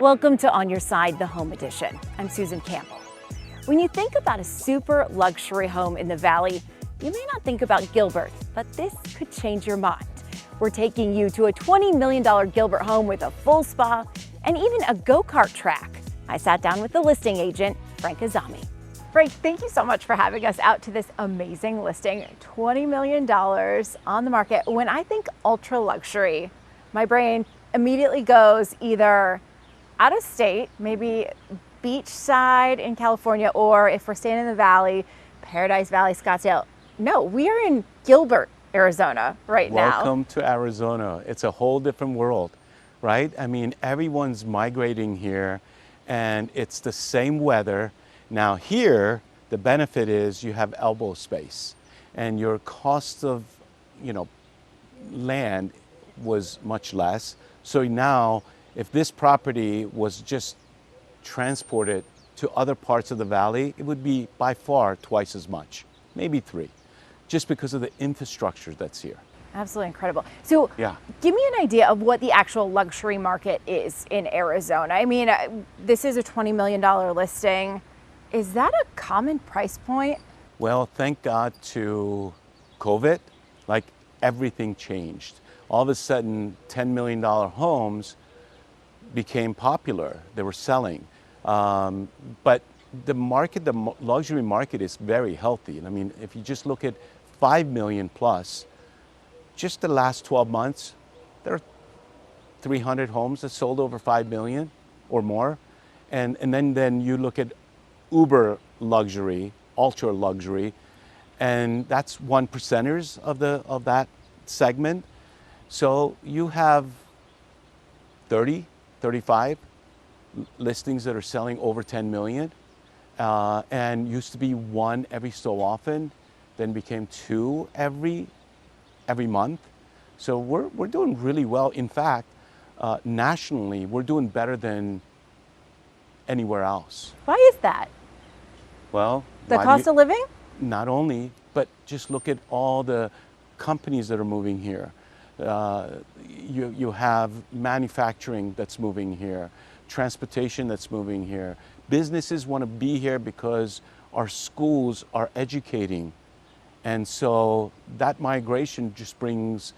Welcome to On Your Side, the Home Edition. I'm Susan Campbell. When you think about a super luxury home in the Valley, you may not think about Gilbert, but this could change your mind. We're taking you to a $20 million Gilbert home with a full spa and even a go-kart track. I sat down with the listing agent, Frank Azami. Frank, thank you so much for having us out to this amazing listing. $20 million on the market. When I think ultra luxury, my brain immediately goes either out of state, maybe beachside in California, or if we're staying in the Valley, Paradise Valley, Scottsdale. No, we are in Gilbert, Arizona right now. Welcome to Arizona. It's a whole different world, right? I mean, everyone's migrating here and it's the same weather. Now here, the benefit is you have elbow space and your cost of, land was much less. So now, if this property was just transported to other parts of the valley, it would be by far twice as much, maybe three, just because of the infrastructure that's here. Absolutely incredible. So yeah. Give me an idea of what the actual luxury market is in Arizona. I mean, this is a $20 million listing. Is that a common price point? Well, thank God to COVID, like everything changed. All of a sudden, $10 million homes became popular. They were selling. But the market, the luxury market is very healthy. I mean, if you just look at 5 million plus, just the last 12 months, there are 300 homes that sold over 5 million or more. And then you look at uber luxury, ultra luxury, and that's 1%ers of that segment. So you have 30, 35 listings that are selling over 10 million, and used to be one every so often, then became two every month. So we're doing really well. In fact, nationally, we're doing better than anywhere else. Why is that? Well, the cost of living? Not only, but just look at all the companies that are moving here. You have manufacturing that's moving here, transportation that's moving here. Businesses want to be here because our schools are educating. And so that migration just brings,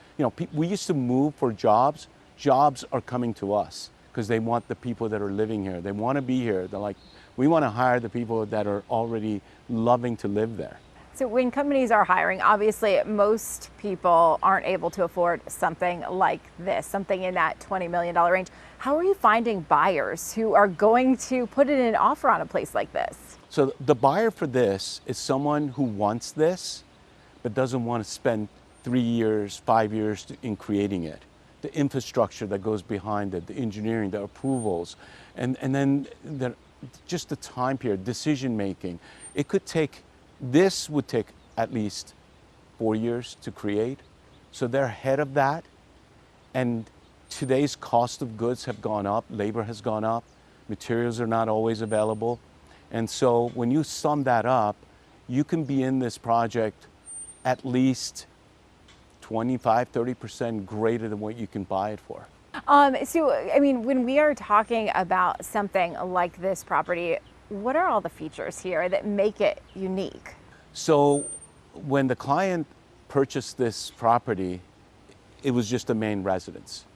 we used to move for jobs. Jobs are coming to us because they want the people that are living here. They want to be here. They're like, we want to hire the people that are already loving to live there. So when companies are hiring, obviously most people aren't able to afford something like this, something in that $20 million range. How are you finding buyers who are going to put in an offer on a place like this? So the buyer for this is someone who wants this, but doesn't want to spend 3 years, 5 years in creating it. The infrastructure that goes behind it, the engineering, the approvals, and then just the time period, decision making. This would take at least 4 years to create. So they're ahead of that. And today's cost of goods have gone up, labor has gone up, materials are not always available. And so when you sum that up, you can be in this project at least 25, 30% greater than what you can buy it for. When we are talking about something like this property, what are all the features here that make it unique? So when the client purchased this property, it was just a main residence.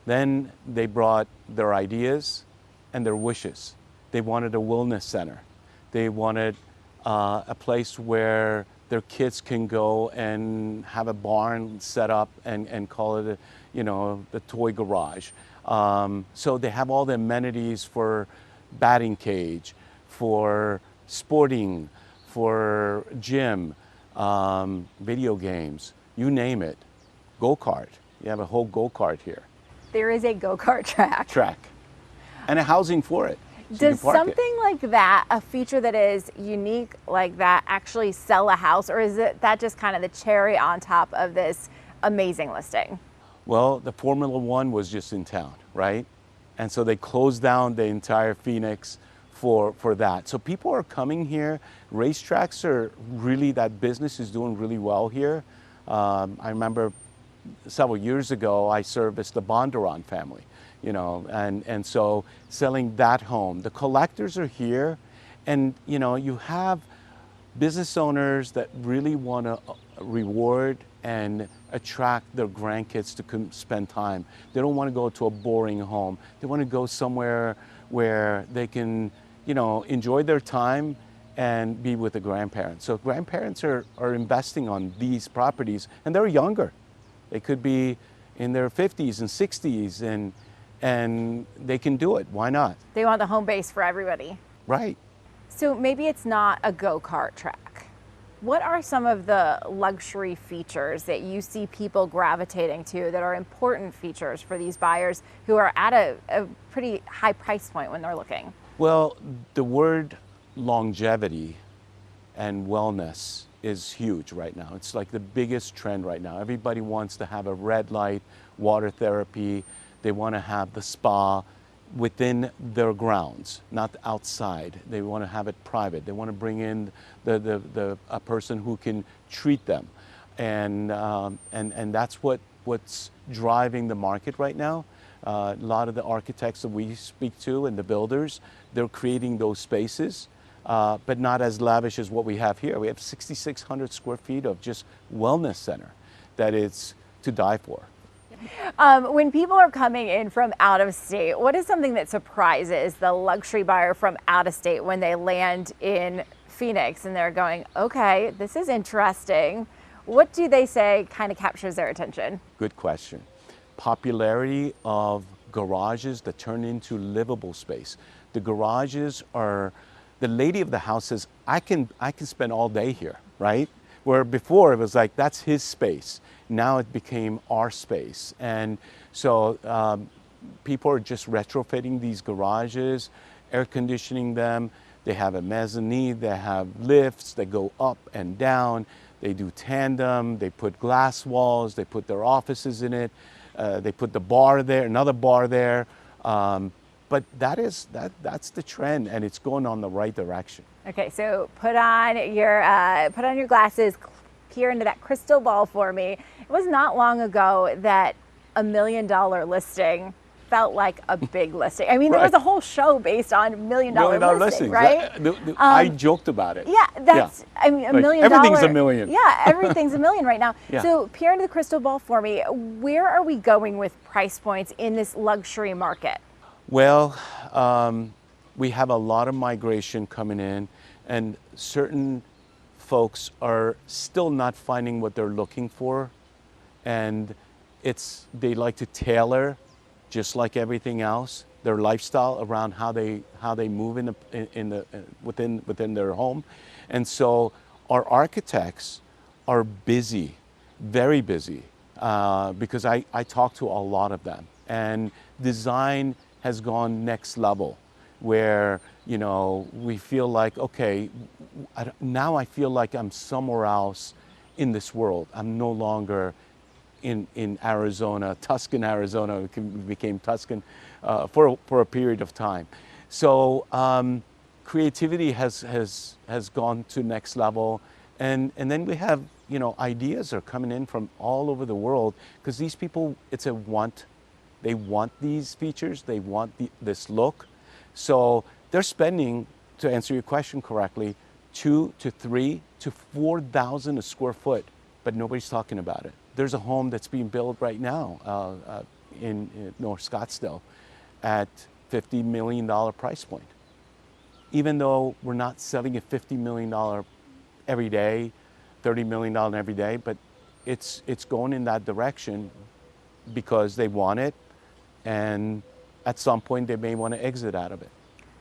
Then they brought their ideas and their wishes. They wanted a wellness center. They wanted a place where their kids can go and have a barn set up and call it the toy garage. So they have all the amenities for batting cage, for sporting, for gym, video games, you name it. Go-kart. You have a whole go-kart here. There is a go-kart track. And a housing for it. So does something like that, a feature that is unique like that, actually sell a house, or is that just kind of the cherry on top of this amazing listing? Well, the Formula One was just in town, right? And so they closed down the entire Phoenix for that. So people are coming here. Racetracks are really, that business is doing really well here. I remember several years ago, I serviced the Bondurant family. you know, and so selling that home. The collectors are here, and you know, you have business owners that really want to reward and attract their grandkids to spend time. They don't want to go to a boring home. They want to go somewhere where they can, you know, enjoy their time and be with the grandparents. So grandparents are investing on these properties, and they're younger. They could be in their 50s and 60s, and they can do it. Why not? They want the home base for everybody. Right. So maybe it's not a go-kart track. What are some of the luxury features that you see people gravitating to that are important features for these buyers who are at a pretty high price point when they're looking? Well, the word longevity and wellness is huge right now. It's like the biggest trend right now. Everybody wants to have a red light, water therapy. They want to have the spa within their grounds, not outside. They want to have it private. They want to bring in a person who can treat them, and that's what's driving the market right now. A lot of the architects that we speak to and the builders, they're creating those spaces, but not as lavish as what we have here. We have 6,600 square feet of just wellness center that is to die for. When people are coming in from out of state, what is something that surprises the luxury buyer from out of state when they land in Phoenix and they're going, okay, this is interesting? What do they say kind of captures their attention? Good question. Popularity of garages that turn into livable space. The garages are, the lady of the house says, I can spend all day here, right? Where before it was like, that's his space. Now it became our space. And so people are just retrofitting these garages, air conditioning them. They have a mezzanine, they have lifts that go up and down. They do tandem, they put glass walls, they put their offices in it. They put the bar there, another bar there. But that's the trend, and it's going on the right direction. Okay, so put on your glasses, peer into that crystal ball for me. It was not long ago that $1 million listing felt like a big listing. I mean, there was a whole show based on $1 million listing, right? I joked about it. Yeah, that's, I mean, $1 million. Everything's $1 million. Yeah, everything's $1 million right now. Yeah. So peer into the crystal ball for me. Where are we going with price points in this luxury market? Well, we have a lot of migration coming in, and certain folks are still not finding what they're looking for, and they like to tailor, just like everything else, their lifestyle around how they move within their home. And so our architects are busy, very busy, because I talk to a lot of them, and design has gone next level, where, you know, we feel like, okay, now I feel like I'm somewhere else in this world. I'm no longer in Arizona, Tuscan, Arizona. It became Tuscan for a period of time. So creativity has gone to next level, and then we have, you know, ideas are coming in from all over the world, because these people, it's a want. They want these features. They want this look. So they're spending, to answer your question correctly, $2,000 to $3,000 to $4,000 a square foot, but nobody's talking about it. There's a home that's being built right now in North Scottsdale at $50 million price point. Even though we're not selling at $50 million every day, $30 million every day, but it's going in that direction because they want it, and at some point they may want to exit out of it.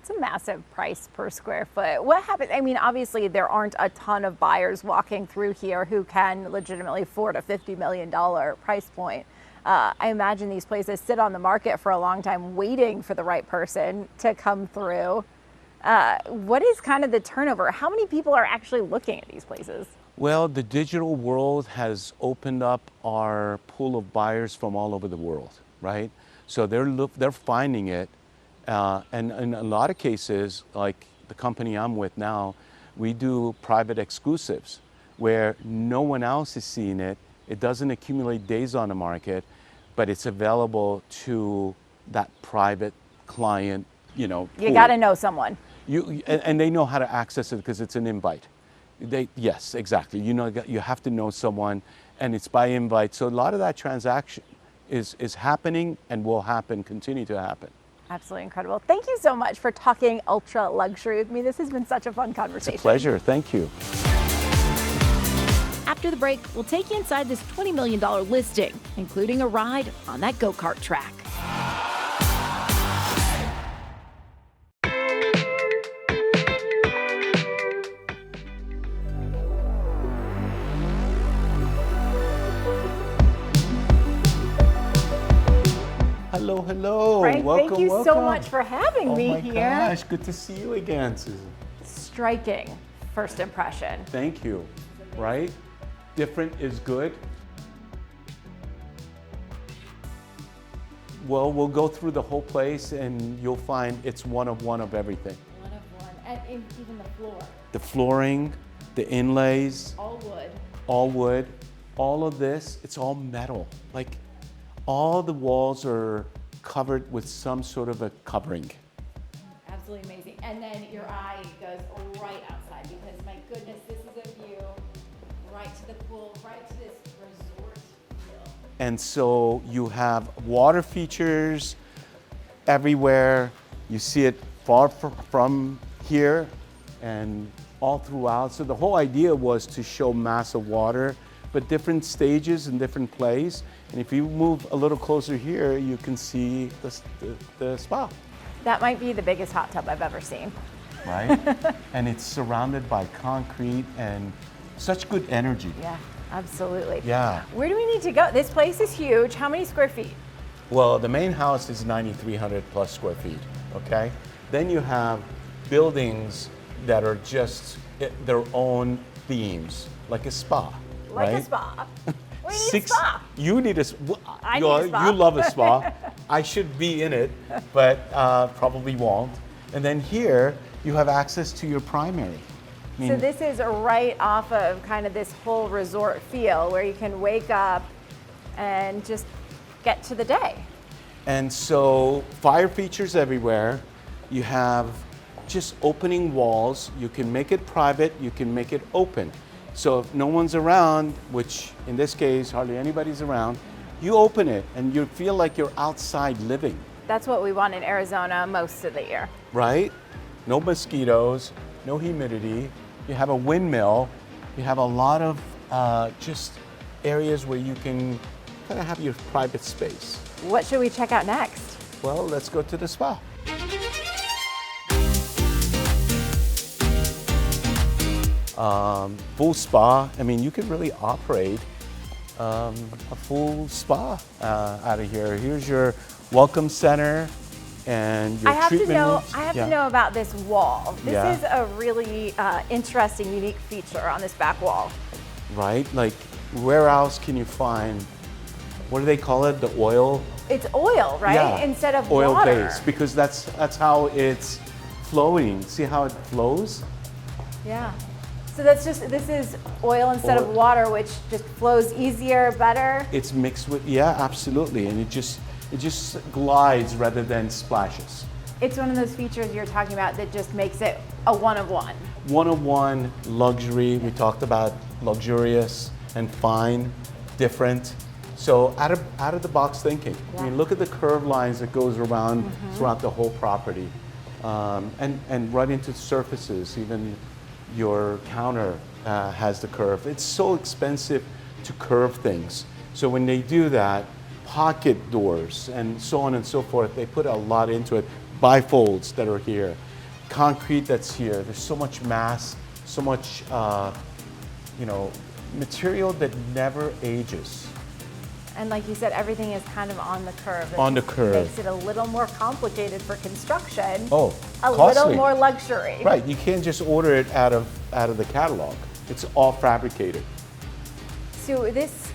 It's a massive price per square foot. What happens? I mean, obviously there aren't a ton of buyers walking through here who can legitimately afford a $50 million price point. I imagine these places sit on the market for a long time waiting for the right person to come through. What is kind of the turnover? How many people are actually looking at these places? Well, the digital world has opened up our pool of buyers from all over the world, right? So they're finding it, and in a lot of cases, like the company I'm with now, we do private exclusives where no one else is seeing it. It doesn't accumulate days on the market, but it's available to that private client, You pool. got to know someone. And they know how to access it because it's an invite. Yes, exactly. You have to know someone, and it's by invite. So a lot of that transaction is happening and will continue to happen. Absolutely incredible. Thank you so much for talking ultra luxury with me. This has been such a fun conversation. It's a pleasure. Thank you. After the break, we'll take you inside this $20 million listing, including a ride on that go-kart track. Hello, hello. Frank, welcome, thank you welcome. so much for having me Oh my here. gosh, good to see you again, Susan. Striking first impression. Thank you. Right? Different is good. Well, we'll go through the whole place and you'll find it's one of everything. One of one, and even the floor. The flooring, the inlays, All wood. all wood, all of this, it's all metal. Like all the walls are covered with some sort of a covering. Absolutely amazing. And then your eye goes right outside because my goodness, this is a view right to the pool, right to this resort feel. And so you have water features everywhere. You see it far from here and all throughout. So the whole idea was to show massive water, but different stages and different plays. And if you move a little closer here, you can see the spa. That might be the biggest hot tub I've ever seen. Right? And it's surrounded by concrete and such good energy. Yeah, absolutely. Yeah. Where do we need to go? This place is huge. How many square feet? Well, the main house is 9,300 plus square feet, okay? Then you have buildings that are just their own themes, like a spa, Like right? a spa. We need a spa. You need a I need a spa. You love a spa. I should be in it, but probably won't. And then here, you have access to your primary. I mean, So this is right off of kind of this whole resort feel where you can wake up and just get to the day. and so fire features everywhere. You have just opening walls. You can make it private, you can make it open. So if no one's around, which in this case hardly anybody's around, you open it and you feel like you're outside living, That's what we want in Arizona most of the year. right? No mosquitoes, no humidity. You have a windmill. You have a lot of just areas where you can kind of have your private space. What should we check out next? Well, let's go to the spa. Full spa. I mean, you could really operate a full spa out of here. Here's your welcome center and your I have treatment rooms. I have Yeah. to know about this wall. This Yeah. is a really interesting, unique feature on this back wall. Right? Like, where else can you find, what do they call it? The oil? It's oil, right? Yeah, Instead of oil water. base, because that's how it's flowing. See how it flows? Yeah. So this is oil instead of Oil. water, which just flows easier, better. It's mixed with, yeah, absolutely, and it just glides rather than splashes. It's one of those features you're talking about that just makes it a one of one. One-of-one luxury. We talked about luxurious and fine, different. So out of the box thinking. I mean, Yeah. look at the curved lines that goes around throughout the whole property, and right into surfaces. Even your counter has the curve. It's so expensive to curve things. So when they do that, pocket doors and so on and so forth, they put a lot into it. Bifolds that are here, concrete that's here. There's so much mass, so much material that never ages. And like you said, everything is kind of on the curve. It On the curve. Makes it a little more complicated for construction. Oh, a costly. little more luxury. Right, you can't just order it out of the catalog. It's all fabricated. So this,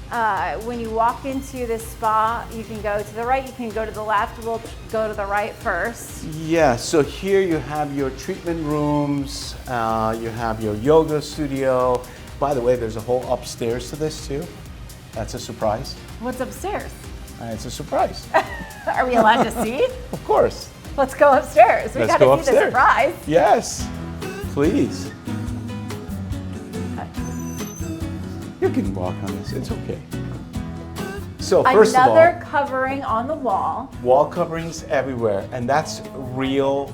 when you walk into this spa, you can go to the right, you can go to the left. We'll go to the right first. Yeah, so here you have your treatment rooms, you have your yoga studio. By the way, there's a whole upstairs to this too. That's a surprise. What's upstairs? It's a surprise. Are we allowed to see? Of course. Let's go upstairs. We Let's gotta go see the upstairs. surprise. Yes, please. You can walk on this, it's okay. So first Another of covering on the wall. all, wall coverings everywhere, and that's real,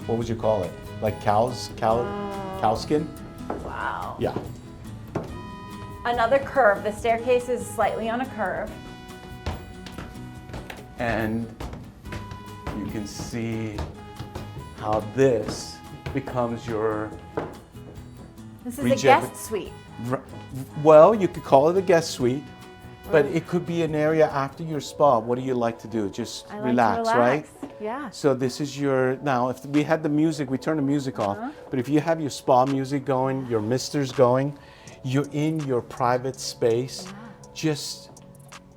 what would you call it? Like cow skin? Wow. Yeah. Another curve. The staircase is slightly on a curve. And you can see how this becomes your This is a guest suite. Well, you could call it a guest suite, but it could be an area after your spa. What do you like to do? Just I like relax, to right? Yeah. So this is your, now if we had the music, we turn the music off, but if you have your spa music going, your misters going, you're in your private space, just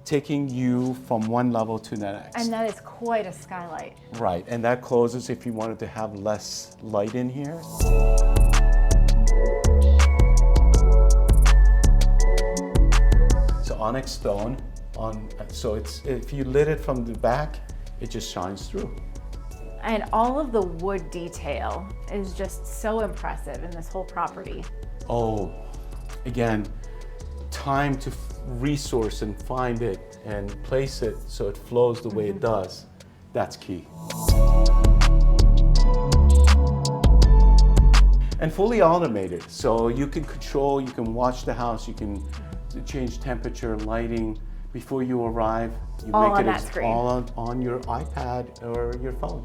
taking you from one level to the next. And that is quite a skylight. Right, and that closes if you wanted to have less light in here. It's onyx stone, so it's, if you lit it from the back, it just shines through. And all of the wood detail is just so impressive in this whole property. Oh, again, time to resource and find it and place it so it flows the way it does. That's key. And fully automated, so you can control, you can watch the house, you can change temperature, lighting before you arrive. You All make on it that screen. all on your iPad or your phone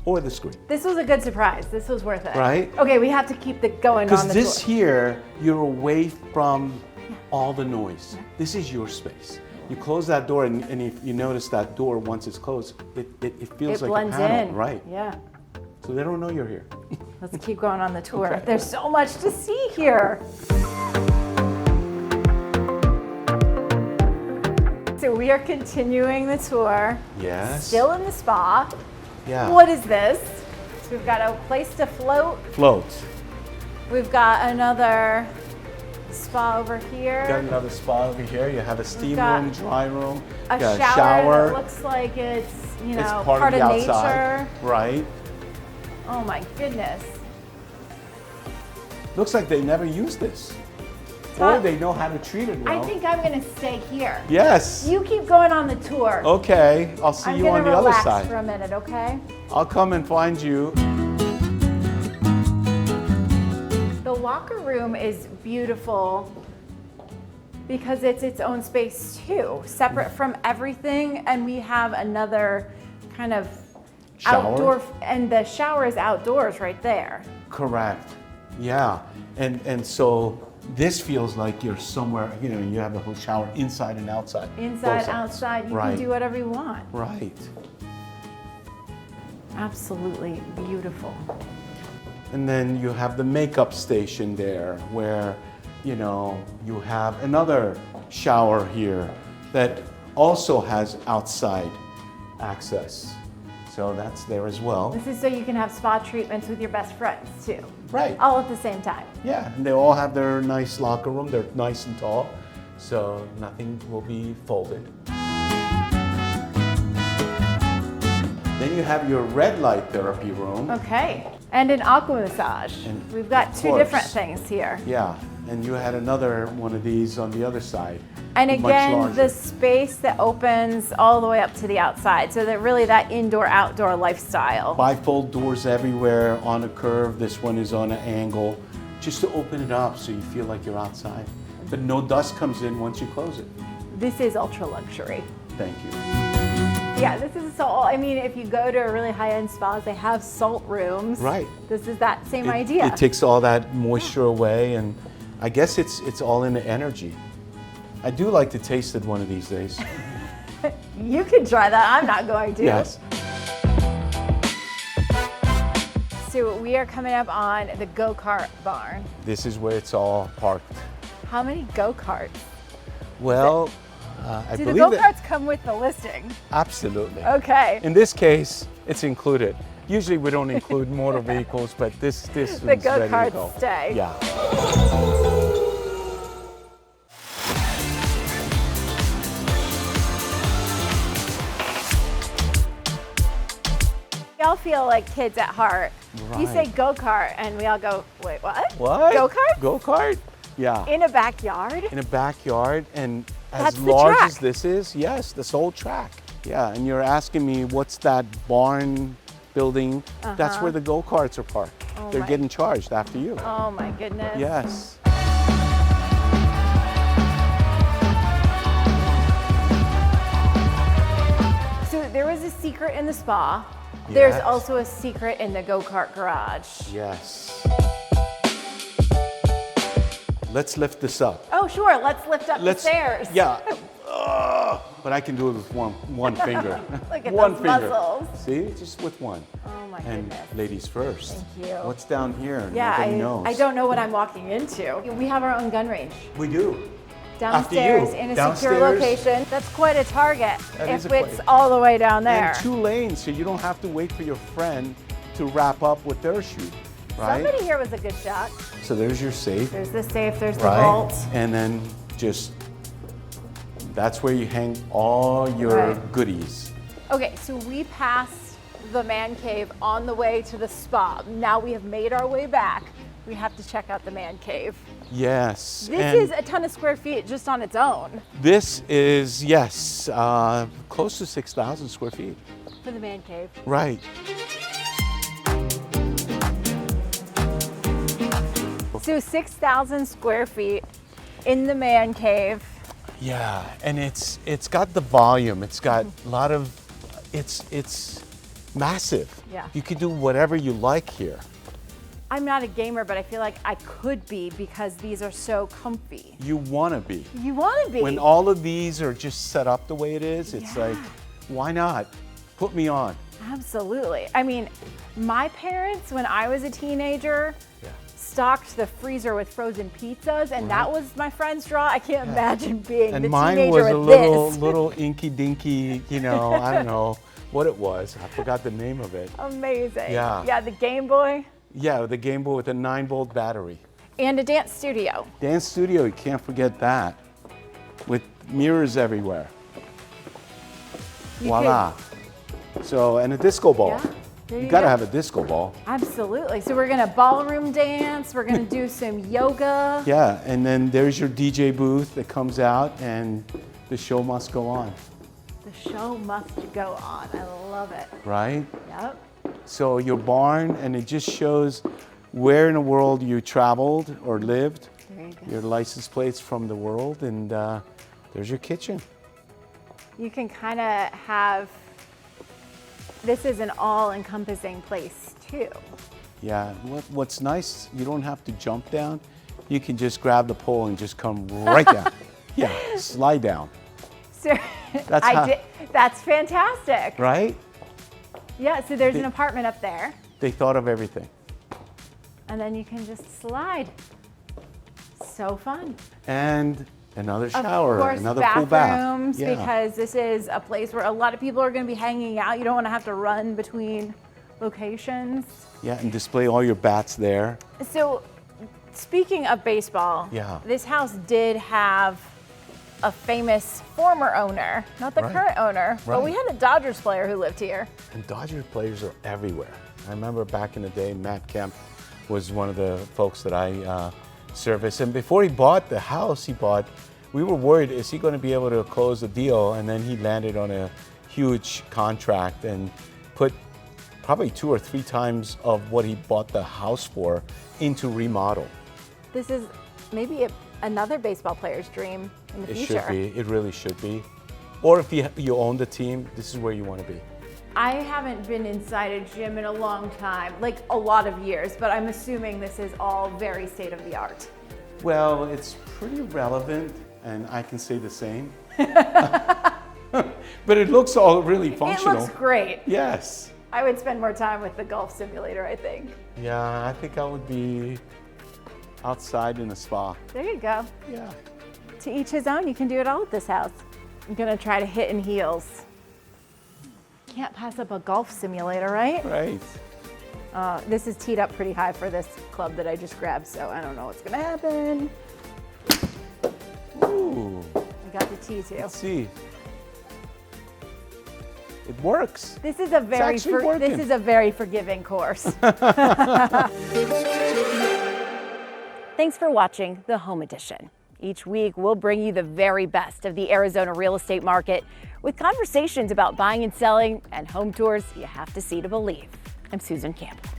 or the screen. This was a good surprise. This was worth it. Right? Okay, we have to keep the going on the Because this tour. here, you're away from all the noise. This is your space. You close that door, and if you notice that door, once it's closed, it feels It like a blends panel, in. right? Yeah. So they don't know you're here. Let's keep going on the tour. Okay. There's so much to see here. So we are continuing the tour. Yes. Still in the spa. Yeah. What is this? So we've got a place to float. Floats. We've got another spa over here. Got another spa over here. You have a steam got room, dry room. A you got shower, that looks like it's, you know, It's part of of the nature. outside, right? Oh my goodness. Looks like they never used this, Todd, or they know how to treat it well. I think I'm gonna stay here. Yes. You keep going on the tour. Okay. I'll see I'm you gonna on the other relax side. for a minute, okay? I'll come and find you. The locker room is beautiful because it's its own space too, separate from everything, and we have another kind of Shower? outdoor, and the shower is outdoors right there. Correct. Yeah. And so this feels like you're somewhere, you know, you have a whole shower inside and outside. Inside, Both sides. outside, you Right. can do whatever you want. Right. Absolutely beautiful. And then you have the makeup station there where, you know, you have another shower here that also has outside access. So that's there as well. This is so you can have spa treatments with your best friends too. Right. All at the same time. Yeah, and they all have their nice locker room. They're nice and tall, so nothing will be folded. Then you have your red light therapy room. Okay. And an aqua massage. And We've got of two course. different things here. Yeah, and you had another one of these on the other side. And much again, larger. the space that opens all the way up to the outside. So that really that indoor-outdoor lifestyle. Bifold doors everywhere on a curve. This one is on an angle, just to open it up so you feel like you're outside. But no dust comes in once you close it. This is ultra luxury. Thank you. Yeah, this is so, I mean, if you go to a really high-end spas, they have salt rooms. Right. This is that same idea. It takes all that moisture away, and I guess it's all in the energy. I do like to taste it one of these days. You can try that. I'm not going to. Yes. So we are coming up on the go-kart barn. This is where it's all parked. How many go-karts? Well, I Do the believe that go-karts come with the listing? absolutely. Okay. In this case, it's included. Usually we don't include motor vehicles, but this The one's ready to go-karts go. stay. Yeah. feel like kids at heart. Right. You say go-kart and we all go, wait, what? What? Go-kart? Go-kart? Yeah. In a backyard? In a backyard, and That's as the large track. as this is, yes, this whole track. Yeah, and you're asking me what's that barn building? That's where the go-karts are parked. Oh They're my- getting charged after you. Oh my goodness. Yes. So there was a secret in the spa. There's Yes. also a secret in the go-kart garage. Yes. Let's lift this up. Oh, sure. Let's lift up the stairs. Yeah. But I can do it with one finger. Look at one those finger. muscles. See, just with one. Oh my And goodness. ladies first. Thank you. What's down here? Yeah, Nobody knows. I don't know what I'm walking into. We have our own gun range. We do. Downstairs After you. in a secure Downstairs. location. That's quite a target That if is a it's quite- all the way down there. And 2 lanes, so you don't have to wait for your friend to wrap up with their shoot, right? Somebody here was a good shot. So there's your safe, There's the safe, there's the right? vault. And then just, that's where you hang all your Right. goodies. Okay, so we passed the man cave on the way to the spa. Now we have made our way back. We have to check out the man cave. Yes. This and is a ton of square feet just on its own This is, yes, close to 6,000 square feet. for the man cave. Right. So 6,000 square feet in the man cave. Yeah, and it's got the volume. It's got a lot of, it's massive. Yeah. You can do whatever you like here. I'm not a gamer, but I feel like I could be because these are so comfy. You want to be. You want to be. When all of these are just set up the way it is, it's Yeah. like, why not? Put me on. Absolutely. I mean, my parents, when I was a teenager, Yeah. stocked the freezer with frozen pizzas, and that was my friend's draw. I can't imagine being And the mine teenager was a with little, this. little inky dinky, you know, I don't know what it was. I forgot the name of it. Amazing. Yeah. Yeah, the Game Boy Yeah, the Game Boy with a 9-volt battery. and a dance studio. Dance studio, you can't forget that. With mirrors everywhere. You Voila. So, and a disco ball. Yeah, there You you gotta go. have a disco ball. Absolutely. So we're gonna ballroom dance. We're gonna do some yoga. Yeah, and then there's your DJ booth that comes out and the show must go on, The show must go on. I love it. right? Yep. So your barn, and it just shows where in the world you traveled or lived, There you go. your license plates from the world, and there's your kitchen. You can kind of have, this is an all-encompassing place too. Yeah, what's nice, you don't have to jump down. You can just grab the pole and just come right down. Yeah, slide down, So That's how- that's fantastic. right? Yeah, so there's an apartment up there, They thought of everything. and then you can just slide. So fun. And another shower, Of course, another full bath. bathrooms, Yeah. because this is a place where a lot of people are going to be hanging out. You don't want to have to run between locations. Yeah, and display all your bats there. So, speaking of baseball, Yeah. this house did have a famous former owner, not the Right. current owner, but we Right. had a Dodgers player who lived here. And Dodger players are everywhere. I remember back in the day, Matt Kemp was one of the folks that I serviced. And before he bought the house he bought, we were worried, is he going to be able to close the deal? And then he landed on a huge contract and put probably 2 or 3 times of what he bought the house for into remodel. This is maybe another baseball player's dream in the It future. should be. It really should be. Or if you own the team, this is where you want to be. I haven't been inside a gym in a long time, like a lot of years, but I'm assuming this is all very state of the art. Well, it's pretty relevant, and I can say the same. But it looks all really functional. It looks great. Yes. I would spend more time with the golf simulator, I think. Yeah, I think I would be outside in a spa. There you go. Yeah. To each his own, you can do it all at this house. I'm gonna try to hit in heels. Can't pass up a golf simulator, right? Right. This is teed up pretty high for this club that I just grabbed, so I don't know what's gonna happen. Ooh. I got the tee too. Let's see. It works. This is a very forgiving course. Thanks for watching The Home Edition. Each week, we'll bring you the very best of the Arizona real estate market with conversations about buying and selling and home tours you have to see to believe. I'm Susan Campbell.